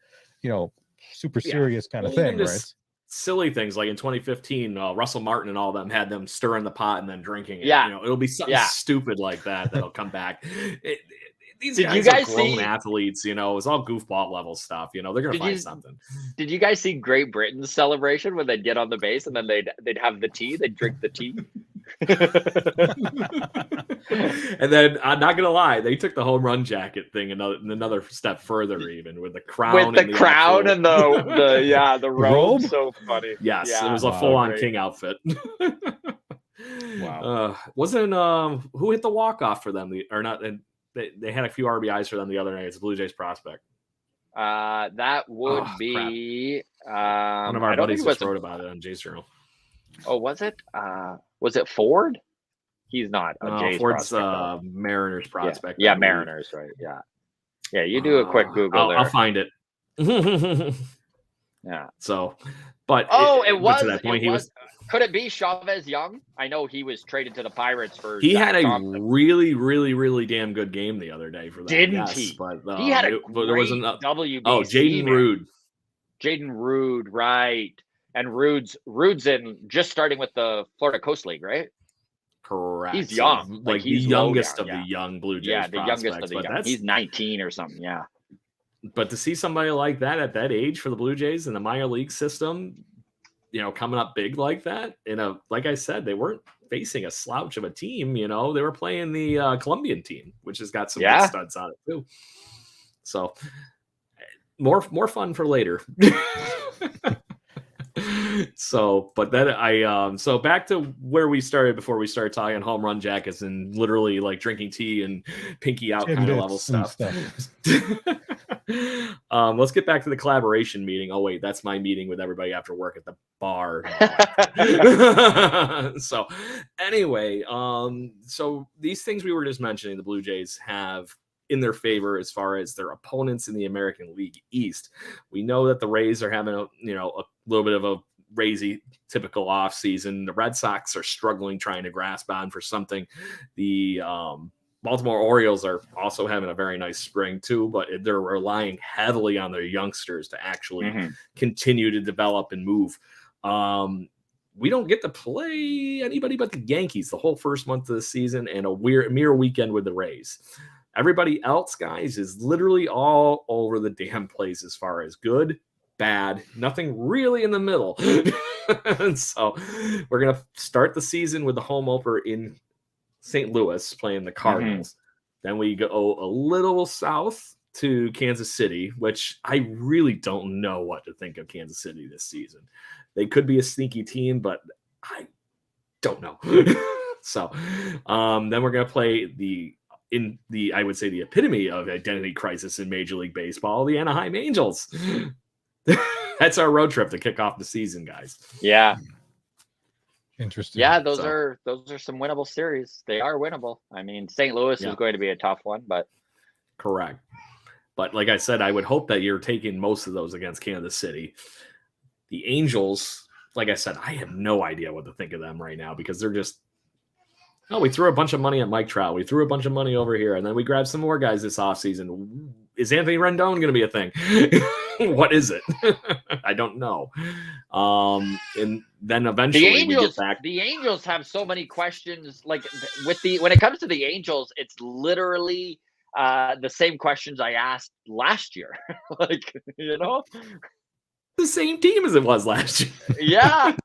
super serious kind of thing, right? Silly things like in 2015, Russell Martin and all of them had them stirring the pot and then drinking it. Yeah. It'll be something stupid like that'll come back. These Did guys you guys are grown see athletes, it's all goofball level stuff. They're gonna find something. Did you guys see Great Britain's celebration when they'd get on the base and then they'd have the tea, they'd drink the tea? And then I'm not gonna lie, they took the home run jacket thing another step further, even with the crown, and the robe. So funny. Yes, it was a full-on king outfit. Wow. Wasn't who hit the walk-off for them or not? And they had a few RBIs for them the other night. It's a Blue Jays prospect. That would be one of our buddies just wrote about it on Jays Journal. Oh, was it? Was it Ford? He's not a Jays Ford's prospect. Mariners prospect. Yeah, Mariners, right? Yeah. Yeah, you do a quick Google there. I'll find it. Yeah. So, but it was. To that point, he was. Could it be Chavez Young? I know he was traded to the Pirates for. He had a really, really, really damn good game the other day for them. Didn't he? But he had a great WBC. Oh, Jaden Rude. Jaden Rude, right? And Rude's just starting with the Florida Coast League, right? Correct. He's young, he's the youngest of the young Blue Jays. Yeah, the youngest of the young. He's 19 or something. Yeah. But to see somebody like that at that age for the Blue Jays in the minor league system, coming up big like that, like I said, they weren't facing a slouch of a team. They were playing the Colombian team, which has got some good studs on it too. So more fun for later. So, but then so back to where we started before we started talking home run jackets and literally drinking tea and pinky out kind of level stuff. Let's get back to the collaboration meeting. Oh wait, that's my meeting with everybody after work at the bar. So anyway, so these things we were just mentioning, the Blue Jays have in their favor as far as their opponents in the American League East. We know that the Rays are having a little bit of a Raysy typical off season. The Red Sox are struggling trying to grasp on for something. The Baltimore Orioles are also having a very nice spring too, but they're relying heavily on their youngsters to actually continue to develop and move. We don't get to play anybody but the Yankees the whole first month of the season and a mere weekend with the Rays. Everybody else, guys, is literally all over the damn place as far as good bad, nothing really in the middle. And so we're going to start the season with the home opener in St. Louis playing the Cardinals. Then we go a little south to Kansas City, which I really don't know what to think of Kansas City this season. They could be a sneaky team, but I don't know. So then we're going to play I would say the epitome of identity crisis in Major League Baseball, the Anaheim Angels. That's our road trip to kick off the season, guys. Yeah. Interesting. Yeah, those are some winnable series. They are winnable. I mean, St. Louis is going to be a tough one, but correct. But like I said, I would hope that you're taking most of those against Kansas City. The Angels, like I said, I have no idea what to think of them right now because they're just, we threw a bunch of money at Mike Trout. We threw a bunch of money over here, and then we grabbed some more guys this offseason. Is Anthony Rendon going to be a thing? What is it? I don't know. And then eventually we get back. The Angels have so many questions. Like when it comes to the Angels, it's literally the same questions I asked last year. Like, the same team as it was last year. Yeah.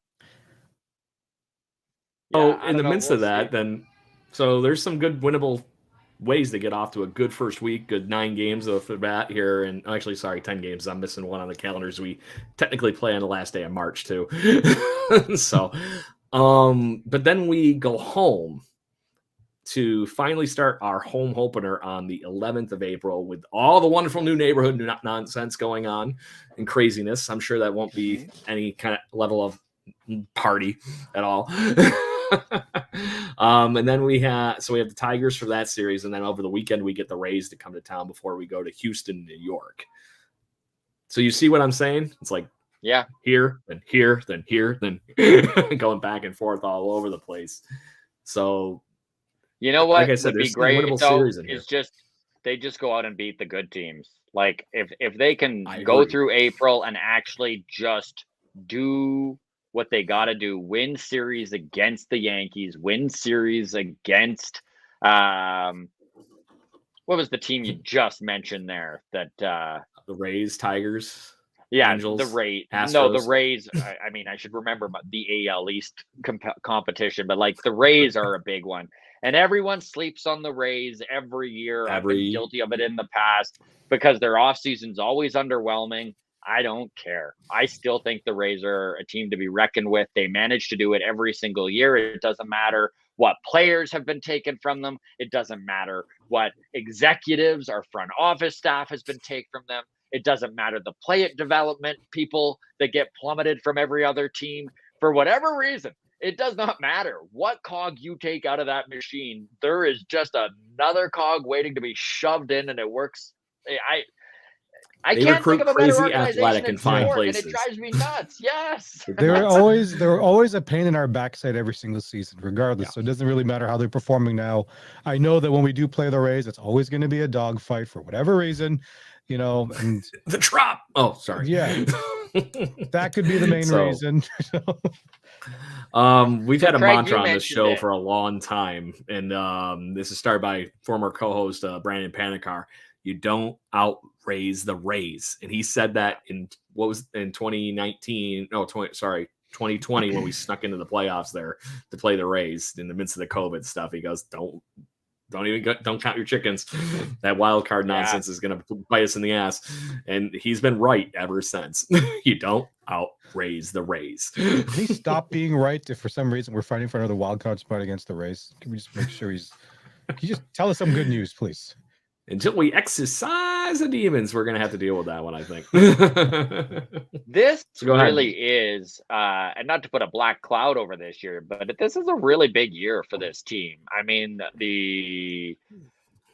So in the midst of that, so there's some good winnable ways to get off to a good first week, good 9 games off the bat here. And actually, 10 games. I'm missing one on the calendars. We technically play on the last day of March too. So, but then we go home to finally start our home opener on the 11th of April with all the wonderful new neighborhood nonsense going on and craziness. I'm sure that won't be any kind of level of party at all. And then we have the Tigers for that series, and then over the weekend we get the Rays to come to town before we go to Houston, New York. So you see what I'm saying? It's like here, then here, then here, then going back and forth all over the place. So you know what? Like I said, would be great though, is they just go out and beat the good teams. Like if they can go through April and actually just do what they got to do, win series against the Yankees, win series against what was the team you just mentioned there? That the Rays, Tigers, Angels, the Rays. Astros. No, the Rays. I mean, I should remember the AL East competition, but like the Rays are a big one, and everyone sleeps on the Rays every year. I've been guilty of it in the past because their off season's always underwhelming. I don't care. I still think the Rays are a team to be reckoned with. They manage to do it every single year. It doesn't matter what players have been taken from them. It doesn't matter what executives or front office staff has been taken from them. It doesn't matter the player development people that get plummeted from every other team. For whatever reason, it does not matter what cog you take out of that machine. There is just another cog waiting to be shoved in, and it works. I can't think of a better organization in sport, and it drives me nuts. Yes. They're always a pain in our backside every single season, regardless. Yeah. So it doesn't really matter how they're performing now. I know that when we do play the Rays, it's always going to be a dogfight for whatever reason, and the Trop. Oh, sorry. Yeah. That could be the main reason. We've had a mantra on this show for a long time, and this is started by former co-host Brandon Panikar. You don't outraise the Rays. And he said that in 2019, 2020, when we snuck into the playoffs there to play the Rays in the midst of the COVID stuff. He goes, don't count your chickens. That wild card nonsense is going to bite us in the ass. And he's been right ever since. You don't outraise the Rays. Can he stop being right if for some reason we're fighting for another wild card spot against the Rays? Can we just make sure can you just tell us some good news, please? Until we exercise the demons, we're going to have to deal with that one, I think. This really is, and not to put a black cloud over this year, but this is a really big year for this team. I mean, the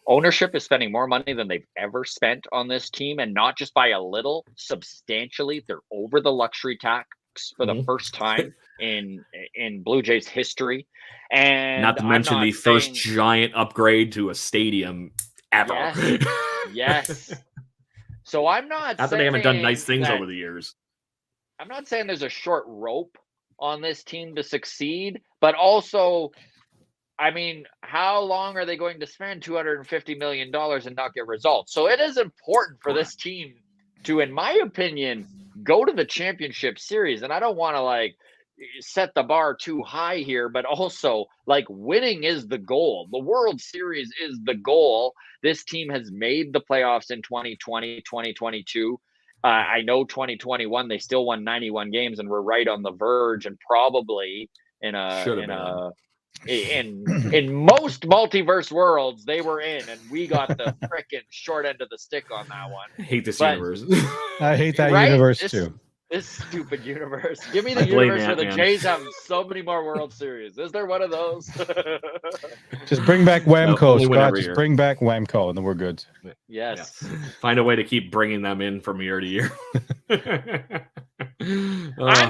ownership is spending more money than they've ever spent on this team, and not just by a little, substantially. They're over the luxury tax for the first time in Blue Jays history. And not to mention the first giant upgrade to a stadium ever. Yes. So I'm not that they haven't done nice things over the years. I'm not saying there's a short rope on this team to succeed, but also, I mean, how long are they going to spend $250 million and not get results? So it is important for this team to, in my opinion, go to the championship series. And I don't want to like set the bar too high here, but also like winning is the goal. The World Series is the goal. This team has made the playoffs in 2020, 2022. I know 2021, they still won 91 games and we're right on the verge, and probably in most multiverse worlds they were in, and we got the frickin' short end of the stick on that one. I hate this universe. I hate that universe too. This stupid universe. Give me the universe where the man. Jays have so many more World Series. Is there one of those? Just bring back Whamco, Scott. Just year. bring back Whamco, and then we're good. Yes. Yeah. Find a way to keep bringing them in from year to year. I'm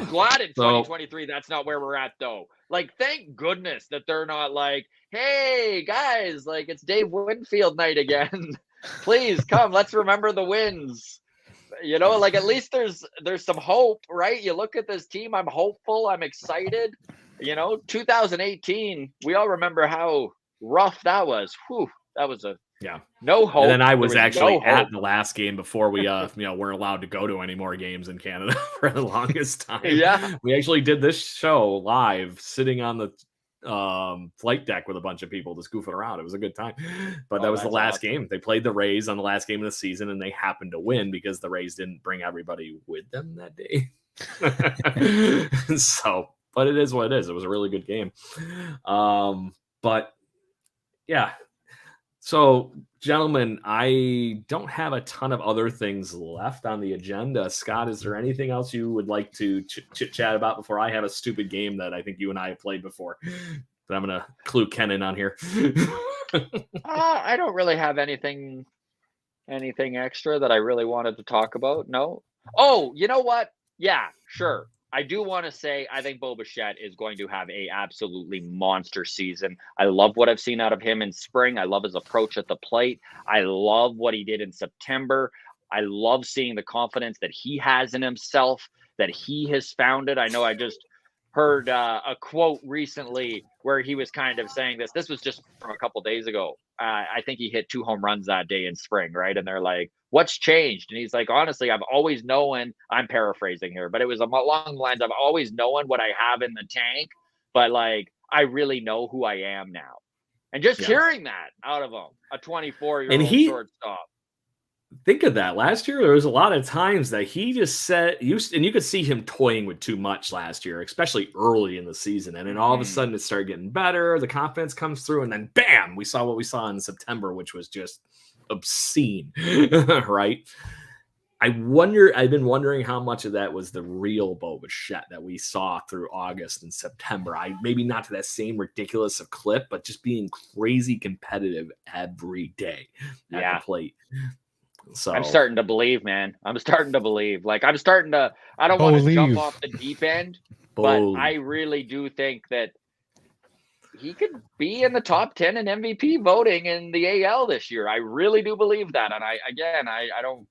glad in 2023 that's not where we're at, though. Like, thank goodness that they're not like, hey, guys, like, it's Dave Winfield night again. Please come. Let's remember the wins. You know, like, at least there's some hope, right? You look at this team. I'm hopeful. I'm excited. You know, 2018, we all remember how rough that was. Whew, that was no hope. And then I was actually at the last game before we weren't allowed to go to any more games in Canada for the longest time. Yeah. We actually did this show live sitting on the flight deck with a bunch of people just goofing around. It was a good time. But that was the last game. They played the Rays on the last game of the season, and they happened to win because the Rays didn't bring everybody with them that day. But it is what it is. It was a really good game. But yeah. So, gentlemen, I don't have a ton of other things left on the agenda. Scott, is there anything else you would like to chit-chat about before I have a stupid game that I think you and I have played before that I'm going to clue Ken in on here? I don't really have anything extra that I really wanted to talk about. No. Oh, you know what? Yeah, sure. I do want to say I think Bichette is going to have a absolutely monster season. I love what I've seen out of him in spring. I love his approach at the plate. I love what he did in September. I love seeing the confidence that he has in himself, that he has found it. I know I just heard a quote recently where he was kind of saying this. This was just from a couple days ago. I think he hit 2 home runs that day in spring, right? And they're like, what's changed? And he's like, honestly, I've always known, I'm paraphrasing here, but it was along the lines, I've always known what I have in the tank, but like, I really know who I am now. And just hearing that out of him, a 24-year-old shortstop. Think of that. Last year, there was a lot of times that he just said, and you could see him toying with too much last year, especially early in the season. And then all of a sudden it started getting better. The confidence comes through, and then bam, we saw what we saw in September, which was just obscene, right? I've been wondering how much of that was the real Bichette that we saw through August and September. Maybe not to that same ridiculous of clip, but just being crazy competitive every day at the plate. So I'm starting to believe, man. I'm starting to believe. Like, I don't want to jump off the deep end, but I really do think that he could be in the top 10 in MVP voting in the AL this year. I really do believe that. And I don't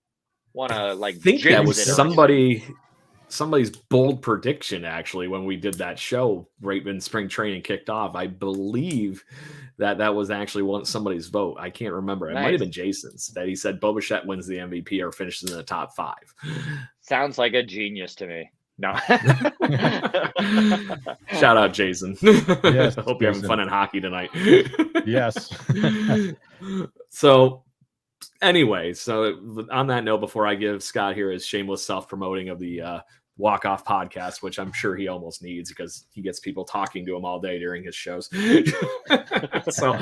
want to think that was somebody's bold prediction, actually, when we did that show right when spring training kicked off. I believe that was actually somebody's vote. I can't remember. It might have been Jason's, that he said Bichette wins the MVP or finishes in the top 5. Sounds like a genius to me. No. Shout out, Jason. Yes, I hope you're having fun in hockey tonight. Yes. So anyway, so on that note, before I give Scott here his shameless self-promoting of the walk-off podcast, which I'm sure he almost needs because he gets people talking to him all day during his shows. So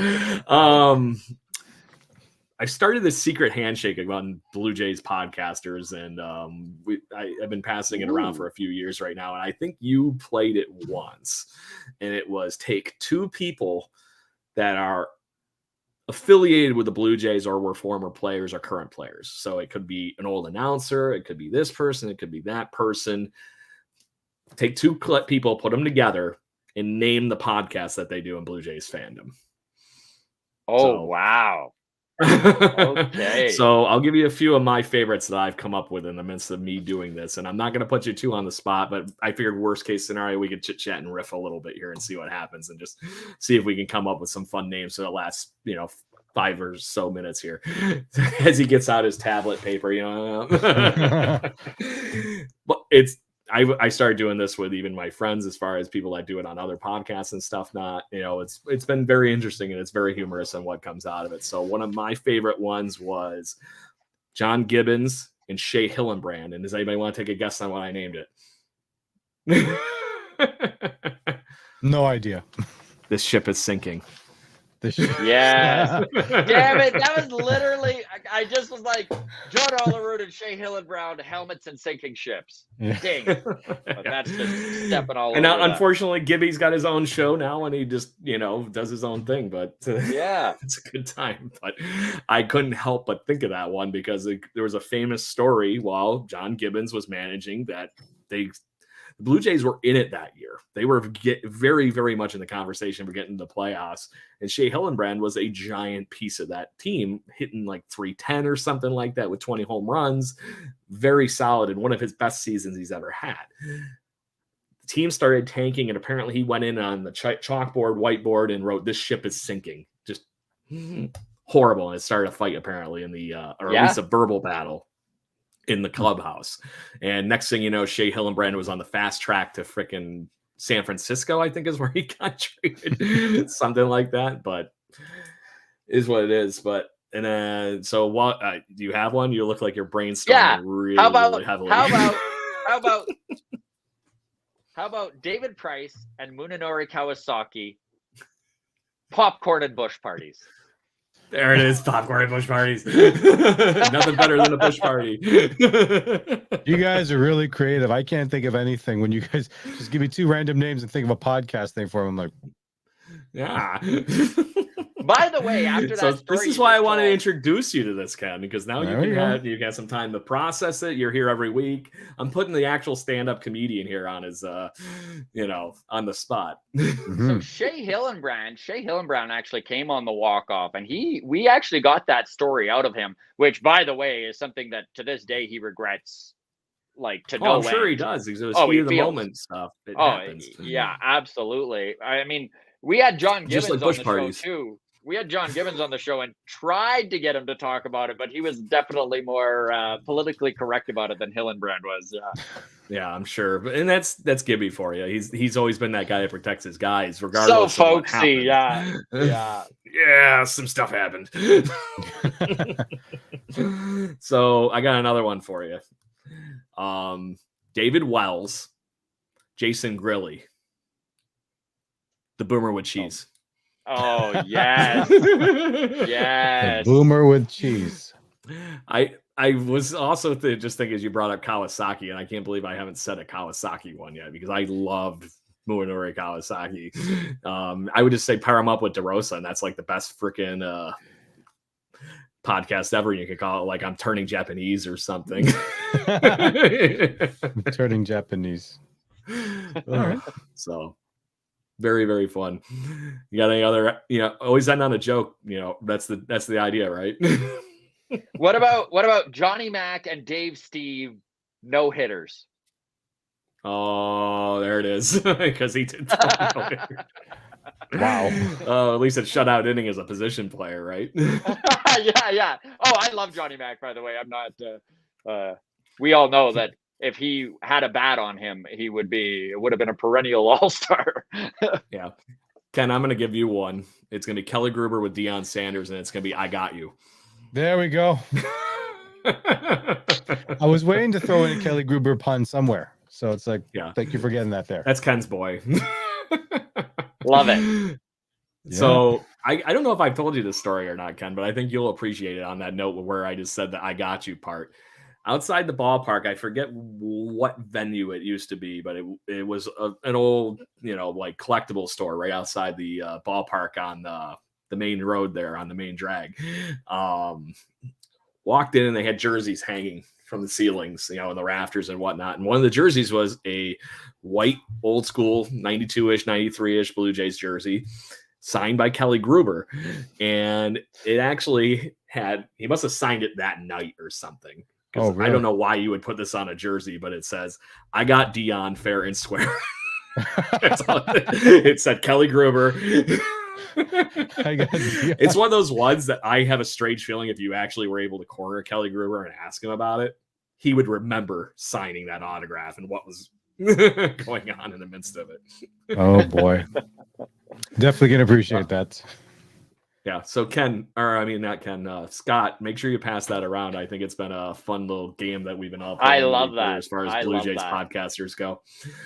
I've started this secret handshake among Blue Jays podcasters, and I've been passing it around for a few years right now. And I think you played it once, and it was take 2 people that are affiliated with the Blue Jays or were former players or current players. So it could be an old announcer, it could be this person, it could be that person. Take 2 people, put them together, and name the podcast that they do in Blue Jays fandom. Wow. Okay. So I'll give you a few of my favorites that I've come up with in the midst of me doing this. And I'm not going to put you 2 on the spot, but I figured worst case scenario, we could chit chat and riff a little bit here and see what happens and just see if we can come up with some fun names so that lasts, 5 or so minutes here as he gets out his tablet paper, But I started doing this with even my friends, as far as people that do it on other podcasts and stuff. It's been very interesting, and it's very humorous on what comes out of it. So one of my favorite ones was John Gibbons and Shea Hillenbrand. And does anybody want to take a guess on what I named it? No idea. This ship is sinking. Yes. Damn it. That was literally, I just was like, John Olerud and Shea Hillenbrand, helmets and sinking ships. Yeah. Dang. But that's just stepping all over. And now, that. unfortunately, Gibby's got his own show now, and he just, does his own thing. But yeah, it's a good time. But I couldn't help but think of that one because there was a famous story while John Gibbons was managing that the Blue Jays were in it that year. They were very, very much in the conversation for getting to the playoffs. And Shea Hillenbrand was a giant piece of that team, hitting like 310 or something like that with 20 home runs. Very solid, and one of his best seasons he's ever had. The team started tanking, and apparently he went in on the chalkboard, whiteboard, and wrote, "This ship is sinking." Just horrible. And it started a fight, apparently, in the or at least a verbal battle in the clubhouse. And next thing you know, Shea Hillenbrand was on the fast track to frickin' San Francisco, I think is where he got traded. Something like that, but is what it is. But so what do you have one? You look like you're brainstorming really heavily. How about David Price and Munenori Kawasaki popcorn and bush parties? There it is, popcorn and bush parties. Nothing better than a bush party. You guys are really creative. I can't think of anything. When you guys just give me 2 random names and think of a podcast name for them, I'm like, yeah. By the way, after that story, this is why I wanted to introduce you to this, Ken, because now you got some time to process it. You're here every week. I'm putting the actual stand-up comedian here on his, on the spot. So Shea Hillenbrand actually came on the walk-off, and we actually got that story out of him, which, by the way, is something that to this day he regrets. Like to no I'm sure end. He does. Because it was heat of the moment stuff. It happens. Yeah, absolutely. I mean, we had John Gibbons on the show too. We had John Gibbons on the show and tried to get him to talk about it, but he was definitely more politically correct about it than Hillenbrand was. Yeah, I'm sure. And that's Gibby for you. He's always been that guy that protects his guys, regardless. So folksy, yeah. Some stuff happened. So I got another one for you. David Wells, Jason Grilli, the Boomer with cheese. Oh yes, yes. The Boomer with cheese. I was also just thinking as you brought up Kawasaki, and I can't believe I haven't said a Kawasaki one yet because I loved Munenori Kawasaki. I would just say pair him up with DeRosa, and that's like the best freaking podcast ever. You could call it like I'm turning Japanese or something. Turning Japanese. All right. So very, very fun. You got any other, always end on a joke, that's the idea, right? What about Johnny Mac and Dave Steve no hitters? Oh, there it is. Because he did no hitter. Wow. At least it's shutout inning as a position player, right? Yeah. Oh, I love Johnny Mac, by the way. I'm not we all know that if he had a bat on him, it would have been a perennial all-star. Yeah. Ken, I'm going to give you one. It's going to be Kelly Gruber with Deion Sanders, and it's going to be I Got You. There we go. I was waiting to throw in a Kelly Gruber pun somewhere. So it's like, thank you for getting that there. That's Ken's boy. Love it. So I don't know if I've told you this story or not, Ken, but I think you'll appreciate it on that note where I just said the I got you part. Outside the ballpark, I forget what venue it used to be, but it was an old, like collectible store right outside the ballpark on the main road there on the main drag. Walked in and they had jerseys hanging from the ceilings, in the rafters and whatnot. And one of the jerseys was a white, old school 92-ish, 93-ish Blue Jays jersey signed by Kelly Gruber. And it actually he must have signed it that night or something. Oh, really? I don't know why you would put this on a jersey, but it says, I got Deion fair and square. It said Kelly Gruber. It's one of those ones that I have a strange feeling if you actually were able to corner Kelly Gruber and ask him about it, he would remember signing that autograph and what was going on in the midst of it. Oh boy. Definitely gonna appreciate that. Yeah. So Scott, make sure you pass that around. I think it's been a fun little game that we've been all playing. I love that. As far as Blue Jays podcasters go.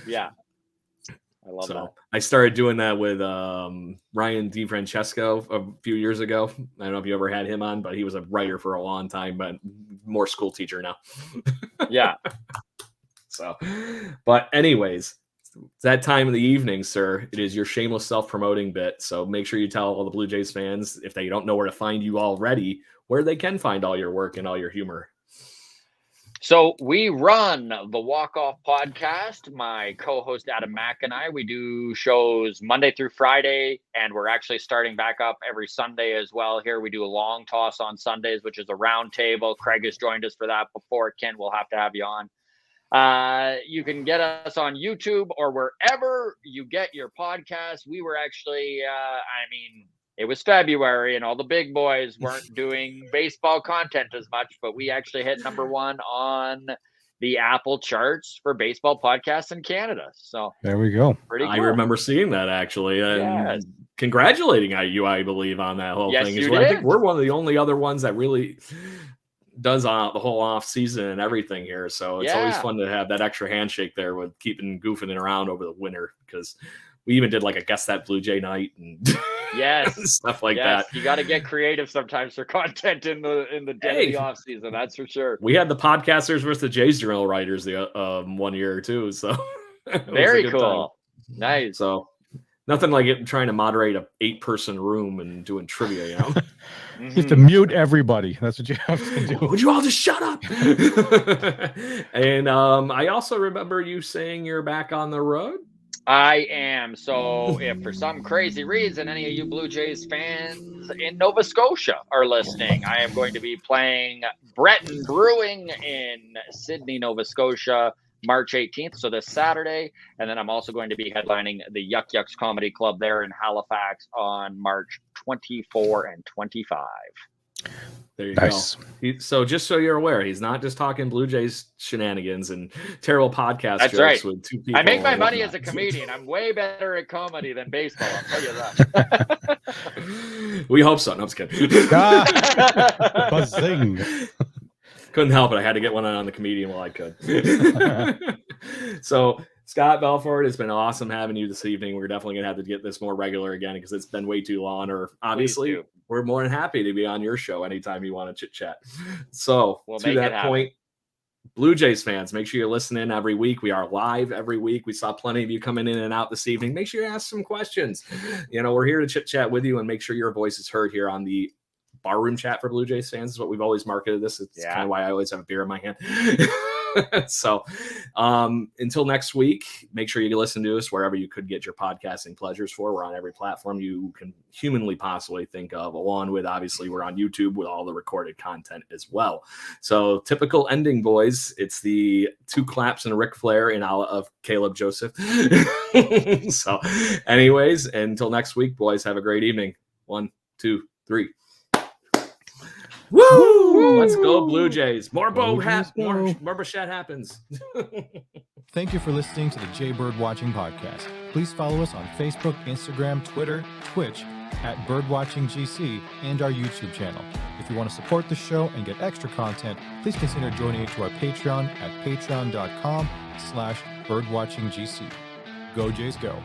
Yeah. I love that. I started doing that with Ryan DiFrancesco a few years ago. I don't know if you ever had him on, but he was a writer for a long time, but more school teacher now. Yeah. So, but anyways, it's that time of the evening, sir. It is your shameless self-promoting bit. So make sure you tell all the Blue Jays fans, if they don't know where to find you already, where they can find all your work and all your humor. So we run the Walk Off podcast. My co-host Adam Mack and I, we do shows Monday through Friday, and we're actually starting back up every Sunday as well. Here we do a long toss on Sundays, which is a round table. Craig has joined us for that before. Ken, we'll have to have you on. You can get us on YouTube or wherever you get your podcasts. We were actually, it was February and all the big boys weren't doing baseball content as much, but we actually hit #1 on the Apple charts for baseball podcasts in Canada. So there we go. Pretty cool. I remember seeing that actually. And congratulating you, I believe, on that whole thing as well. I think we're one of the only other ones that really does the whole off season and everything here. So it's always fun to have that extra handshake there with keeping goofing it around over the winter, because we even did like a Guess That Blue Jay night and stuff like that. You got to get creative sometimes for content in the dead of the off season. That's for sure. We had the podcasters versus the Jays Journal writers the 1 year or two. So very cool. Time. Nice. So nothing like trying to moderate a 8-person room and doing trivia, you know. You have to mute everybody. That's what you have to do. Would you all just shut up? And I also remember you saying you're back on the road. I am. So if for some crazy reason any of you Blue Jays fans in Nova Scotia are listening, I am going to be playing Breton Brewing in Sydney, Nova Scotia, March 18th, so this Saturday. And then I'm also going to be headlining the Yuck Yucks Comedy Club there in Halifax on March 24 and 25. There you go. So just so you're aware, he's not just talking Blue Jays shenanigans and terrible podcast jokes with two people. I make my money as a comedian. I'm way better at comedy than baseball, I'll tell you that. We hope so. No, I'm just kidding. Buzzing. Couldn't help it. I had to get one on the comedian while I could. So, Scott Belfort, it's been awesome having you this evening. We're definitely going to have to get this more regular again because it's been way too long. Or obviously, we're more than happy to be on your show anytime you want to chit chat. So, to that point, Blue Jays fans, make sure you're listening every week. We are live every week. We saw plenty of you coming in and out this evening. Make sure you ask some questions. You know, we're here to chit chat with you and make sure your voice is heard here on the Barroom Chat for Blue Jays fans is what we've always marketed this. It's kind of why I always have a beer in my hand. So until next week, make sure you listen to us wherever you could get your podcasting pleasures for. We're on every platform you can humanly possibly think of, along with, obviously, we're on YouTube with all the recorded content as well. So typical ending, boys. It's the 2 claps and a Ric Flair in ala of Caleb Joseph. So anyways, until next week, boys, have a great evening. 1, 2, 3. Woo! Let's go, Blue Jays. More Bichette happens. Thank you for listening to the Jay Bird Watching Podcast. Please follow us on Facebook, Instagram, Twitter, Twitch at BirdwatchingGC and our YouTube channel. If you want to support the show and get extra content, please consider joining to our Patreon at patreon.com/birdwatchinggc. Go Jays, go.